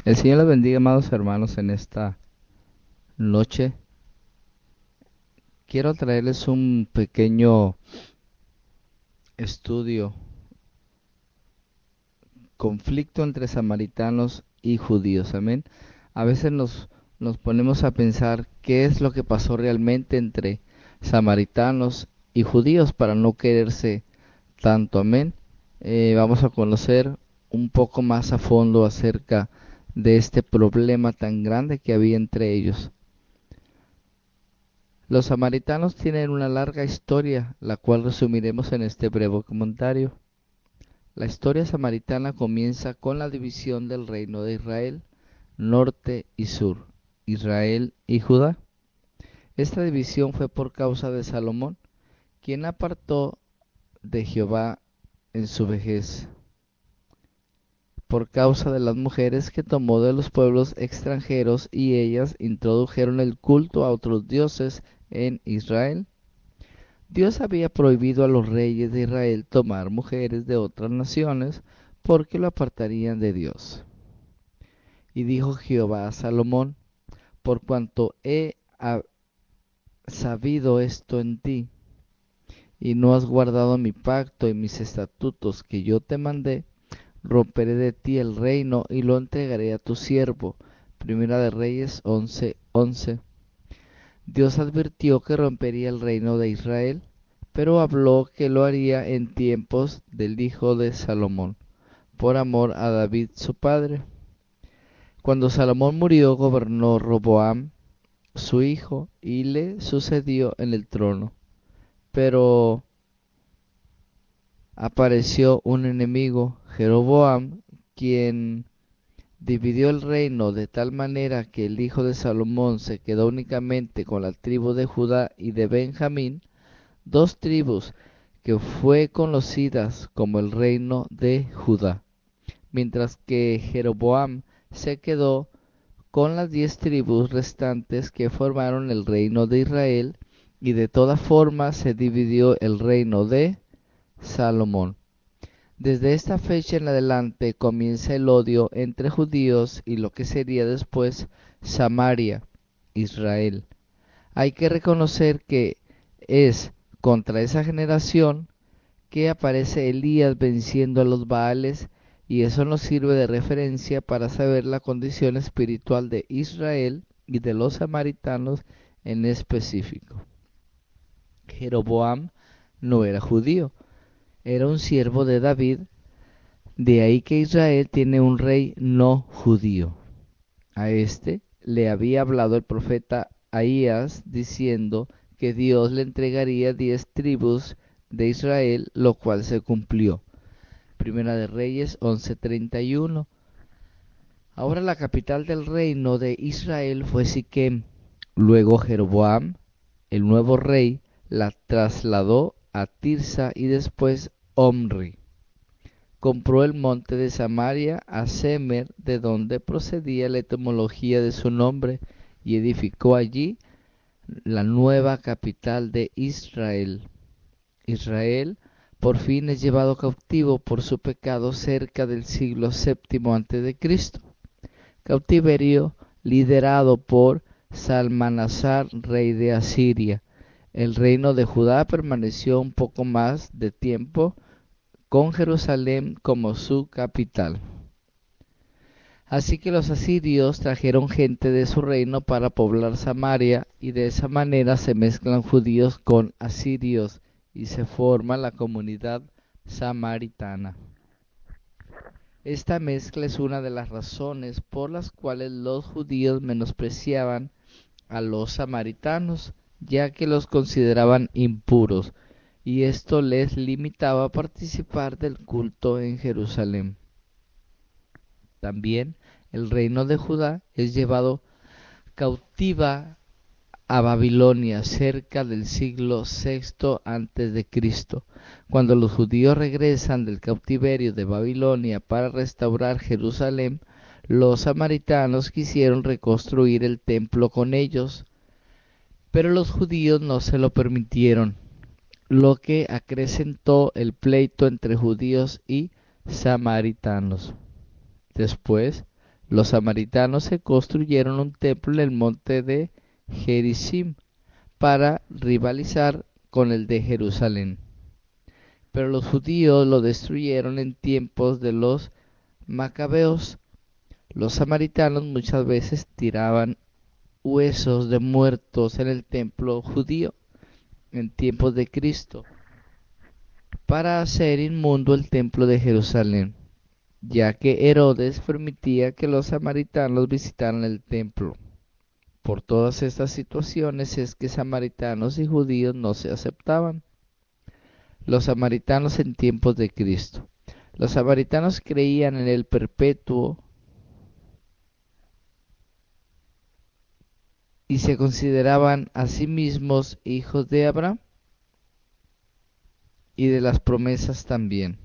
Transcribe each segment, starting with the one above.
El Señor les bendiga, amados hermanos, en esta noche. Quiero traerles un pequeño estudio, conflicto entre samaritanos y judíos, amén. A veces nos ponemos a pensar qué es lo que pasó realmente entre samaritanos y judíos para no quererse tanto, amén. Vamos a conocer un poco más a fondo acerca de este problema tan grande que había entre ellos. Los samaritanos tienen una larga historia, la cual resumiremos en este breve comentario. La historia samaritana comienza con la división del reino de Israel, norte y sur, Israel y Judá. Esta división fue por causa de Salomón, quien apartó de Jehová en su vejez, por causa de las mujeres que tomó de los pueblos extranjeros y ellas introdujeron el culto a otros dioses en Israel. Dios había prohibido a los reyes de Israel tomar mujeres de otras naciones porque lo apartarían de Dios. Y dijo Jehová a Salomón: por cuanto he sabido esto en ti, y no has guardado mi pacto y mis estatutos que yo te mandé, romperé de ti el reino y lo entregaré a tu siervo. Primera de Reyes 11:11. Dios advirtió que rompería el reino de Israel, pero habló que lo haría en tiempos del hijo de Salomón, por amor a David su padre. Cuando Salomón murió, gobernó Roboam, su hijo, y le sucedió en el trono. Pero apareció un enemigo, Jeroboam, quien dividió el reino de tal manera que el hijo de Salomón se quedó únicamente con la tribu de Judá y de Benjamín, dos tribus que fue conocidas como el reino de Judá, mientras que Jeroboam se quedó con las 10 tribus restantes que formaron el reino de Israel, y de toda forma se dividió el reino de Salomón. Desde esta fecha en adelante comienza el odio entre judíos y lo que sería después Samaria, Israel. Hay que reconocer que es contra esa generación que aparece Elías venciendo a los Baales, y eso nos sirve de referencia para saber la condición espiritual de Israel y de los samaritanos en específico. Jeroboam no era judío, era un siervo de David, de ahí que Israel tiene un rey no judío. A este le había hablado el profeta Ahías diciendo que Dios le entregaría 10 tribus de Israel, lo cual se cumplió. Primera de Reyes 11:31. Ahora la capital del reino de Israel fue Siquem. Luego Jeroboam, el nuevo rey, la trasladó a Tirsa y después Omri. Compró el monte de Samaria a Semer, de donde procedía la etimología de su nombre, y edificó allí la nueva capital de Israel. Israel por fin es llevado cautivo por su pecado cerca del siglo VII a.C., cautiverio liderado por Salmanasar, rey de Asiria. El reino de Judá permaneció un poco más de tiempo, con Jerusalén como su capital. Así que los asirios trajeron gente de su reino para poblar Samaria, y de esa manera se mezclan judíos con asirios y se forma la comunidad samaritana. Esta mezcla es una de las razones por las cuales los judíos menospreciaban a los samaritanos, ya que los consideraban impuros, y esto les limitaba a participar del culto en Jerusalén. También el reino de Judá es llevado cautiva a Babilonia cerca del siglo VI a.C. Cuando los judíos regresan del cautiverio de Babilonia para restaurar Jerusalén, los samaritanos quisieron reconstruir el templo con ellos, pero los judíos no se lo permitieron, lo que acrecentó el pleito entre judíos y samaritanos. Después, Los samaritanos se construyeron un templo en el monte de Gerizim para rivalizar con el de Jerusalén. Pero los judíos lo destruyeron en tiempos de los macabeos. Los samaritanos muchas veces tiraban huesos de muertos en el templo judío en tiempos de Cristo para hacer inmundo el templo de Jerusalén, ya que Herodes permitía que los samaritanos visitaran el templo. Por todas estas situaciones es que samaritanos y judíos no se aceptaban. Los samaritanos en tiempos de Cristo. Los samaritanos creían en el perpetuo y se consideraban a sí mismos hijos de Abraham y de las promesas también.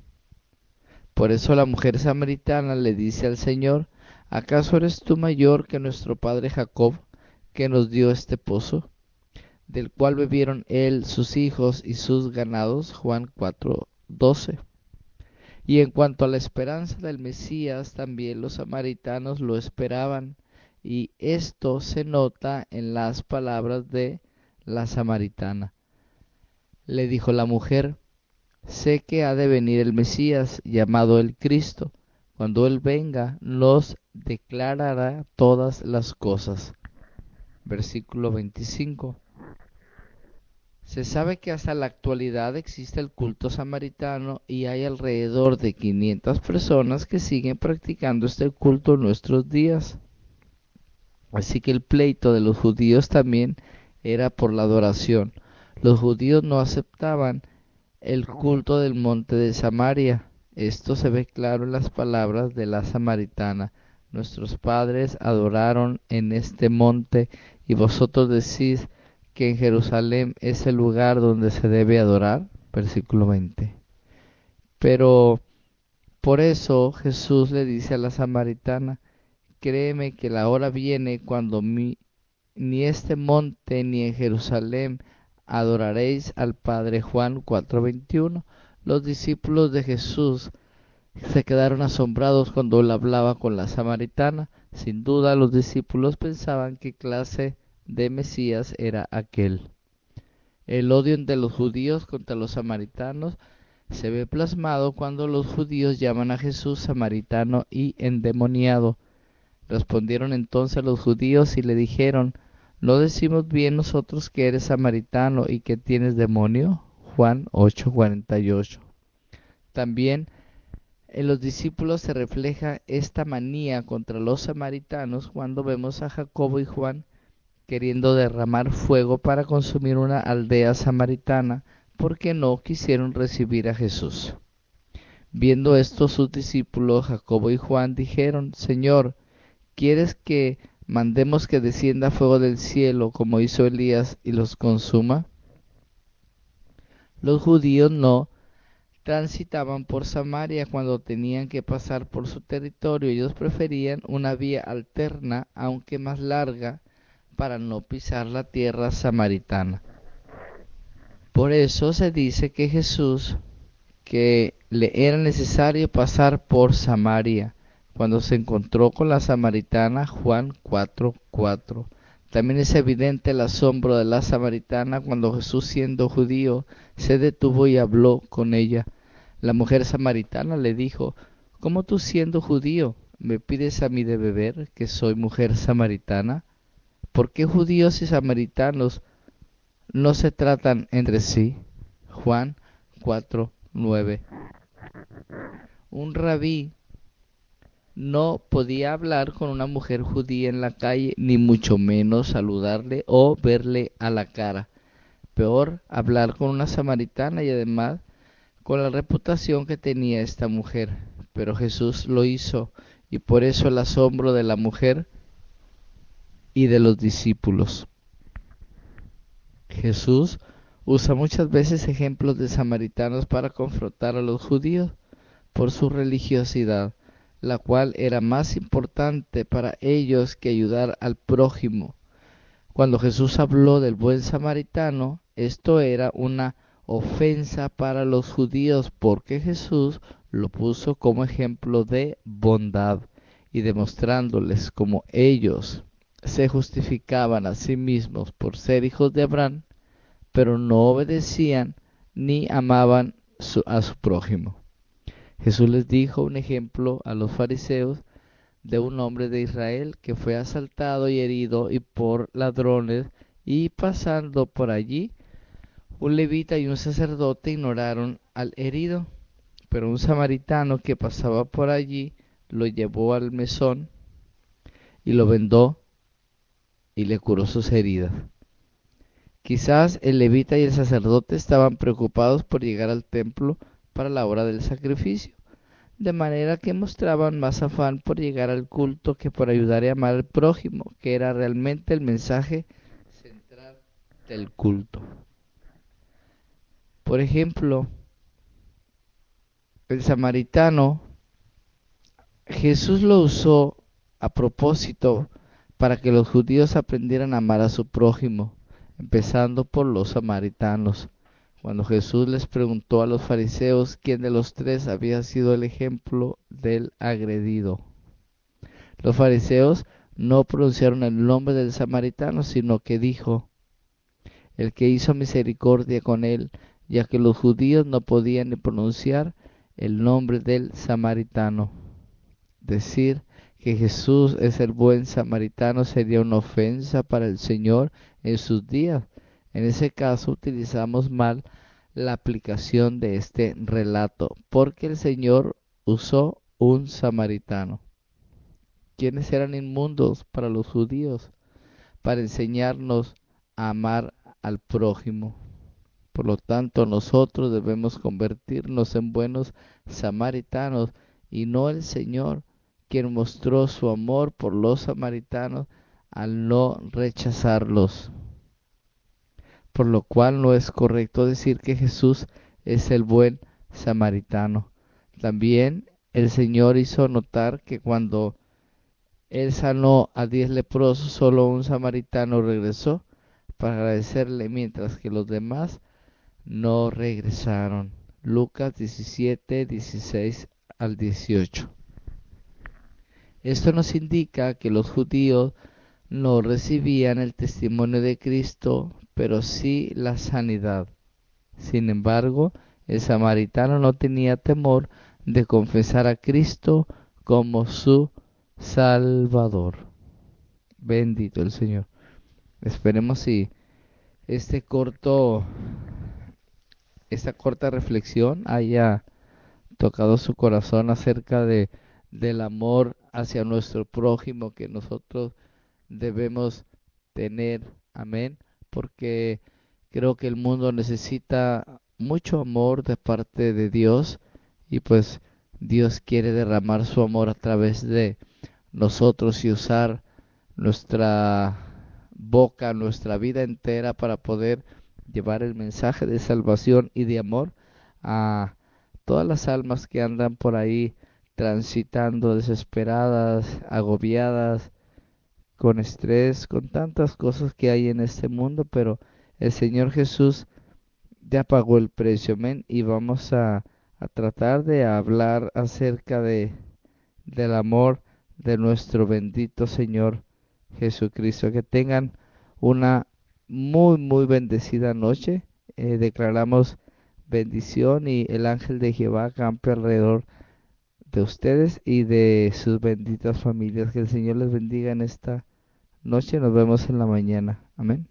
Por eso la mujer samaritana le dice al Señor: ¿acaso eres tú mayor que nuestro padre Jacob, que nos dio este pozo, del cual bebieron él, sus hijos y sus ganados? Juan 4:12. Y en cuanto a la esperanza del Mesías, también los samaritanos lo esperaban, y esto se nota en las palabras de la samaritana. Le dijo la mujer: sé que ha de venir el Mesías, llamado el Cristo. Cuando Él venga, nos declarará todas las cosas. Versículo 25. Se sabe que hasta la actualidad existe el culto samaritano y hay alrededor de 500 personas que siguen practicando este culto en nuestros días. Así que el pleito de los judíos también era por la adoración. Los judíos no aceptaban el culto del monte de Samaria. Esto se ve claro en las palabras de la samaritana: nuestros padres adoraron en este monte, y vosotros decís que en Jerusalén es el lugar donde se debe adorar. Versículo 20. Pero por eso Jesús le dice a la samaritana: créeme que la hora viene cuando ni este monte ni en Jerusalén adoraréis al Padre. Juan 4:21. Los discípulos de Jesús se quedaron asombrados cuando él hablaba con la samaritana. Sin duda los discípulos pensaban qué clase de Mesías era aquel. El odio entre los judíos contra los samaritanos se ve plasmado cuando los judíos llaman a Jesús samaritano y endemoniado. Respondieron entonces los judíos y le dijeron: ¿no decimos bien nosotros que eres samaritano y que tienes demonio? Juan 8:48. También en los discípulos se refleja esta manía contra los samaritanos cuando vemos a Jacobo y Juan queriendo derramar fuego para consumir una aldea samaritana porque no quisieron recibir a Jesús. Viendo esto, sus discípulos Jacobo y Juan dijeron: Señor, ¿quieres que mandemos que descienda fuego del cielo como hizo Elías y los consuma? Los judíos no transitaban por Samaria cuando tenían que pasar por su territorio. Ellos preferían una vía alterna, aunque más larga, para no pisar la tierra samaritana. Por eso se dice que Jesús, que le era necesario pasar por Samaria, cuando se encontró con la samaritana. Juan 4:4. También es evidente el asombro de la samaritana cuando Jesús, siendo judío, se detuvo y habló con ella. La mujer samaritana le dijo: ¿cómo tú, siendo judío, me pides a mí de beber, que soy mujer samaritana? ¿Por qué judíos y samaritanos no se tratan entre sí? Juan 4:9. Un rabí no podía hablar con una mujer judía en la calle, ni mucho menos saludarle o verle a la cara. Peor, hablar con una samaritana, y además con la reputación que tenía esta mujer. Pero Jesús lo hizo, y por eso el asombro de la mujer y de los discípulos. Jesús usa muchas veces ejemplos de samaritanos para confrontar a los judíos por su religiosidad, la cual era más importante para ellos que ayudar al prójimo. Cuando Jesús habló del buen samaritano, esto era una ofensa para los judíos porque Jesús lo puso como ejemplo de bondad y demostrándoles cómo ellos se justificaban a sí mismos por ser hijos de Abraham, pero no obedecían ni amaban a su prójimo. Jesús les dijo un ejemplo a los fariseos de un hombre de Israel que fue asaltado y herido y por ladrones, y pasando por allí, un levita y un sacerdote ignoraron al herido, pero un samaritano que pasaba por allí lo llevó al mesón y lo vendó y le curó sus heridas. Quizás el levita y el sacerdote estaban preocupados por llegar al templo para la hora del sacrificio, de manera que mostraban más afán por llegar al culto que por ayudar y amar al prójimo, que era realmente el mensaje central del culto. Por ejemplo, el samaritano, Jesús lo usó a propósito para que los judíos aprendieran a amar a su prójimo, empezando por los samaritanos. Cuando Jesús les preguntó a los fariseos quién de los tres había sido el ejemplo del agredido, los fariseos no pronunciaron el nombre del samaritano, sino que dijo, el que hizo misericordia con él, ya que los judíos no podían ni pronunciar el nombre del samaritano. Decir que Jesús es el buen samaritano sería una ofensa para el Señor en sus días. En ese caso utilizamos mal la aplicación de este relato, porque el Señor usó un samaritano. ¿Quiénes eran inmundos para los judíos? Para enseñarnos a amar al prójimo. Por lo tanto, nosotros debemos convertirnos en buenos samaritanos y no el Señor, quien mostró su amor por los samaritanos al no rechazarlos. Por lo cual no es correcto decir que Jesús es el buen samaritano. También el Señor hizo notar que cuando Él sanó a 10 leprosos, solo un samaritano regresó para agradecerle, mientras que los demás no regresaron. Lucas 17, 16 al 18. Esto nos indica que los judíos no recibían el testimonio de Cristo, pero sí la sanidad. Sin embargo, el samaritano no tenía temor de confesar a Cristo como su Salvador. Bendito el Señor. Esperemos si este esta corta reflexión haya tocado su corazón acerca del amor hacia nuestro prójimo que nosotros debemos tener. Amén. Porque creo que el mundo necesita mucho amor de parte de Dios, y pues Dios quiere derramar su amor a través de nosotros y usar nuestra boca, nuestra vida entera para poder llevar el mensaje de salvación y de amor a todas las almas que andan por ahí transitando desesperadas, agobiadas, con estrés, con tantas cosas que hay en este mundo, pero el Señor Jesús ya pagó el precio, amén, y vamos a tratar de hablar acerca del amor de nuestro bendito Señor Jesucristo. Que tengan una muy, muy bendecida noche. Declaramos bendición y el ángel de Jehová campe alrededor de ustedes y de sus benditas familias. Que el Señor les bendiga en esta noche. Nos vemos en la mañana. Amén.